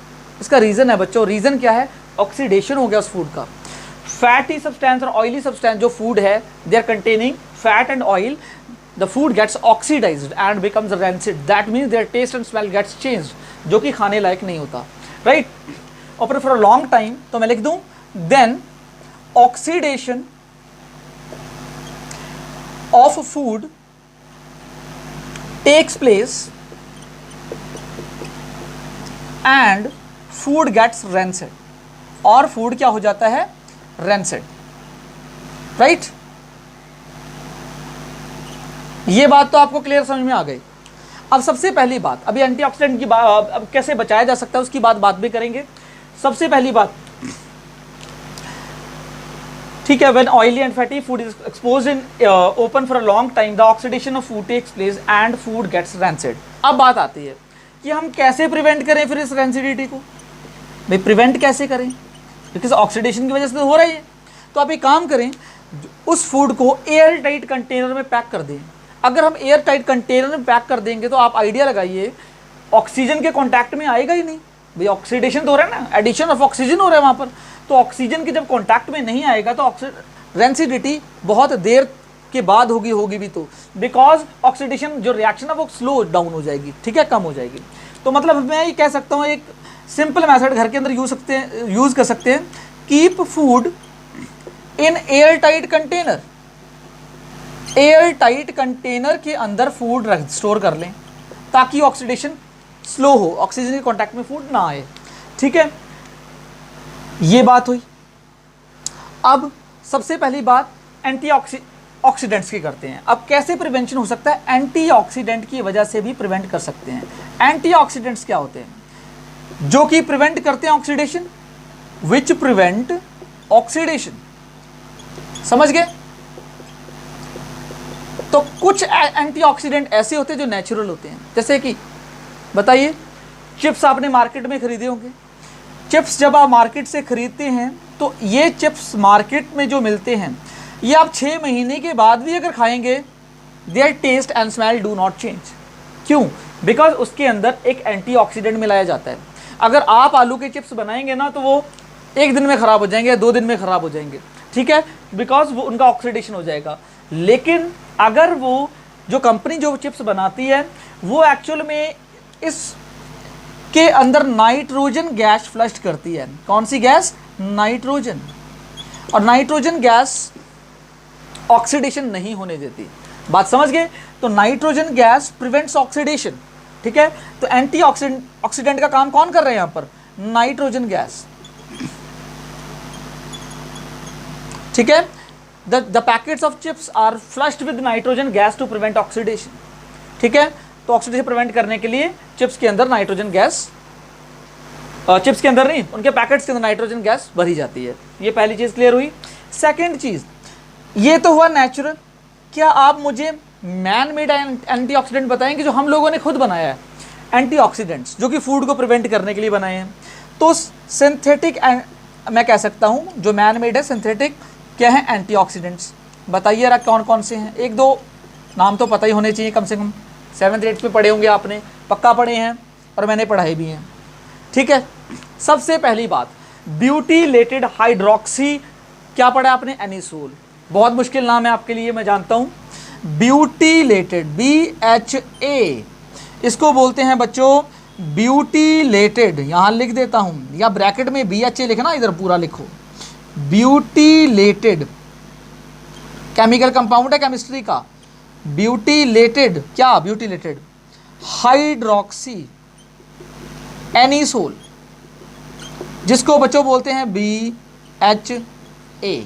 इसका रीज़न है बच्चों, रीज़न क्या है, ऑक्सीडेशन हो गया उस फूड का। फैटी सब्सटेंस और ऑयली सब्सटेंस जो फूड है, they are containing fat and oil, the food gets oxidized and becomes rancid, that means their taste and smell gets changed, जो कि खाने लायक नहीं होता, राइट। और फिर फॉर अ लॉन्ग टाइम, तो मैं लिख दूं, then oxidation of food takes place and food gets rancid, और फूड क्या हो जाता है, रेंसिड, राइट। ये बात तो आपको क्लियर समझ में आ गई। अब सबसे पहली बात, अभी एंटीऑक्सीडेंट की बात, अब कैसे बचाया जा सकता है उसकी बात भी करेंगे। सबसे पहली बात, ठीक है, when oily and fatty food is exposed in open for a long time, the oxidation of food takes place and food gets rancid. अब बात आती है कि हम कैसे प्रिवेंट करें फिर इस रेंसिडिटी को। भाई प्रिवेंट कैसे करें, क्योंकि ऑक्सीडेशन की वजह से तो हो रही है। तो आप एक काम करें, उस फूड को एयर टाइट कंटेनर में पैक कर दें। अगर हम एयर टाइट कंटेनर में पैक कर देंगे तो आप आइडिया लगाइए, ऑक्सीजन के कांटेक्ट में आएगा ही नहीं। भाई ऑक्सीडेशन तो हो रहा है ना, एडिशन ऑफ ऑक्सीजन हो रहा है वहाँ पर, तो ऑक्सीजन के जब कांटेक्ट में नहीं आएगा तो रेंसिडिटी बहुत देर के बाद होगी भी, तो बिकॉज ऑक्सीडेशन जो रिएक्शन है वो स्लो डाउन हो जाएगी, ठीक है, कम हो जाएगी। तो मतलब मैं ये कह सकता हूँ, एक सिंपल मेथड घर के अंदर यूज कर सकते हैं, keep food in air tight container. Air tight container के अंदर फूड स्टोर कर लें ताकि ऑक्सीडेशन स्लो हो, ऑक्सीजन के कांटेक्ट में फूड ना आए, ठीक है, ये बात हुई। अब सबसे पहली बात ऑक्सीडेंट्स की करते हैं। अब कैसे प्रिवेंशन हो सकता है, एंटीऑक्सीडेंट की वजह से भी प्रिवेंट कर सकते हैं। एंटीऑक्सीडेंट्स क्या होते हैं, जो कि प्रिवेंट करते हैं ऑक्सीडेशन, विच प्रिवेंट ऑक्सीडेशन, समझ गए। तो कुछ एंटीऑक्सीडेंट ऐसे होते हैं जो नेचुरल होते हैं, जैसे कि बताइए, चिप्स आपने मार्केट में खरीदे होंगे। चिप्स जब आप मार्केट से खरीदते हैं तो ये चिप्स मार्केट में जो मिलते हैं, ये आप 6 महीने के बाद भी अगर खाएंगे, their taste and smell do not change. क्यों, बिकॉज उसके अंदर एक एंटीऑक्सीडेंट मिलाया जाता है। अगर आप आलू के चिप्स बनाएंगे ना, तो वो 1 दिन में ख़राब हो जाएंगे, 2 दिन में ख़राब हो जाएंगे, ठीक है, बिकॉज वो उनका ऑक्सीडेशन हो जाएगा। लेकिन अगर वो जो कंपनी जो चिप्स बनाती है, वो एक्चुअल में इस के अंदर नाइट्रोजन गैस फ्लश करती है। कौन सी गैस, नाइट्रोजन। और नाइट्रोजन गैस ऑक्सीडेशन नहीं होने देती। बात समझ गए? तो नाइट्रोजन गैस प्रिवेंट्स ऑक्सीडेशन, ठीक है। तो एंटी ऑक्सीडेंट का काम कौन कर रहे हैं यहां पर? नाइट्रोजन गैस, ठीक है। The packets of chips are flushed with nitrogen gas to prevent oxidation, ठीक है। तो ऑक्सीडेशन प्रिवेंट करने के लिए चिप्स के अंदर नाइट्रोजन गैस, चिप्स के अंदर नहीं, उनके पैकेट्स के अंदर नाइट्रोजन गैस भरी जाती है। ये पहली चीज क्लियर हुई। सेकंड चीज, ये तो हुआ नेचुरल। क्या आप मुझे मैन मेड एंटीऑक्सीडेंट बताएंगे जो हम लोगों ने खुद बनाया है? एंटीऑक्सीडेंट्स जो कि फूड को प्रिवेंट करने के लिए बनाए हैं। तो सिंथेटिक मैं कह सकता हूं जो मैन मेड है, सिंथेटिक क्या है? एंटीऑक्सीडेंट्स। बताइए जरा कौन कौन से हैं? एक दो नाम तो पता ही होने चाहिए, कम से कम 7th 8th में पढ़े होंगे आपने, पक्का पढ़े हैं और मैंने पढ़ाए भी हैं, ठीक है। सबसे पहली बात, ब्यूटीलेटेड हाइड्रोक्सी, क्या पढ़ा आपने? एनिसोल। बहुत मुश्किल नाम है आपके लिए, मैं जानता हूं। ब्यूटीलेटेड, BHA, इसको बोलते हैं बच्चों ब्यूटीलेटेड। यहां लिख देता हूं, या ब्रैकेट में BHA लिखना, इधर पूरा लिखो। ब्यूटीलेटेड केमिकल कंपाउंड है केमिस्ट्री का। ब्यूटीलेटेड, क्या? ब्यूटीलेटेड हाइड्रोक्सी एनिसोल, जिसको बच्चों बोलते हैं BHA।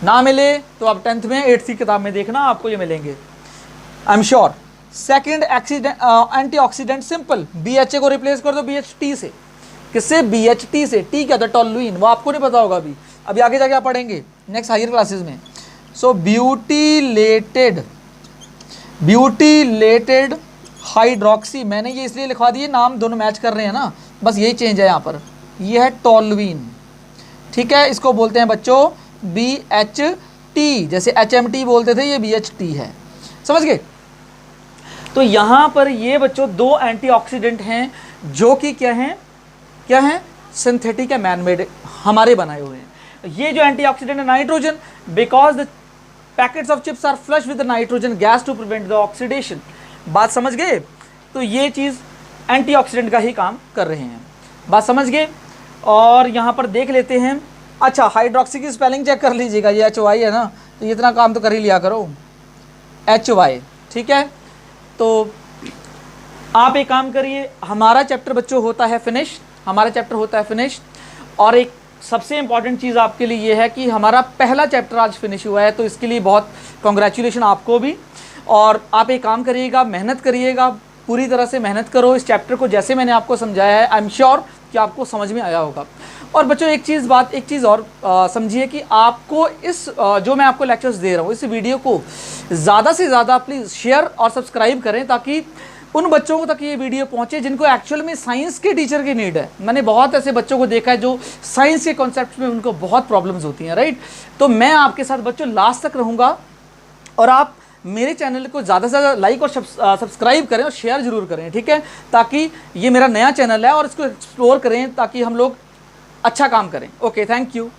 ना मिले तो आप 10th में 8th की किताब में देखना, आपको ये मिलेंगे, I am sure. Second antioxidant simple, BHA को रिप्लेस कर दो BHT से। किससे? BHT से। टी क्या था? टोल्यूइन। वो आपको नहीं पता होगा, अभी आगे जाके आप पढ़ेंगे नेक्स्ट हायर क्लासेस में। सो ब्यूटीलेटेड हाइड्रोक्सी, मैंने ये इसलिए लिखवा दिए, नाम दोनों मैच कर रहे हैं ना, बस यही चेंज है यहाँ पर। ये है टोल्यूइन, ठीक है। इसको बोलते हैं बच्चों BHT, जैसे HMT बोलते थे, ये BHT है, समझ गए? तो यहाँ पर ये बच्चों दो एंटीऑक्सीडेंट हैं जो कि क्या हैं? क्या हैं? सिंथेटिक है, मैनमेड, हमारे बनाए हुए हैं। ये जो एंटीऑक्सीडेंट है nitrogen, because the packets of chips are flush with nitrogen gas to prevent the oxidation. बात समझ गए? तो ये चीज़ एंटीऑक्सीडेंट का ही काम कर रहे हैं, बात समझ गए? और यहाँ पर देख लेते हैं। अच्छा, हाइड्रोक्सी की स्पेलिंग चेक कर लीजिएगा, ये HY है ना, तो इतना काम तो कर ही लिया करो, HY, ठीक है। तो आप एक काम करिए, हमारा चैप्टर बच्चों होता है फिनिश, हमारा चैप्टर होता है फिनिश। और एक सबसे इंपॉर्टेंट चीज़ आपके लिए ये है कि हमारा पहला चैप्टर आज फिनिश हुआ है, तो इसके लिए बहुत कॉन्ग्रेचुलेशन आपको भी। और आप एक काम करिएगा, मेहनत करिएगा, पूरी तरह से मेहनत करो इस चैप्टर को, जैसे मैंने आपको समझाया है। आई एम श्योर कि आपको समझ में आया होगा। और बच्चों एक चीज़ और समझिए कि आपको इस जो मैं आपको लेक्चर्स दे रहा हूँ, इस वीडियो को ज़्यादा से ज़्यादा प्लीज़ शेयर और सब्सक्राइब करें, ताकि उन बच्चों तक ये वीडियो पहुंचे जिनको एक्चुअल में साइंस के टीचर की नीड है। मैंने बहुत ऐसे बच्चों को देखा है जो साइंस के कॉन्सेप्ट में उनको बहुत प्रॉब्लम्स होती हैं, राइट। तो मैं आपके साथ बच्चों लास्ट तक रहूँगा, और आप मेरे चैनल को ज़्यादा से ज़्यादा लाइक और सब्सक्राइब करें और शेयर ज़रूर करें, ठीक है, ताकि ये मेरा नया चैनल है और इसको एक्सप्लोर करें, ताकि हम लोग अच्छा काम करें। Okay, thank you.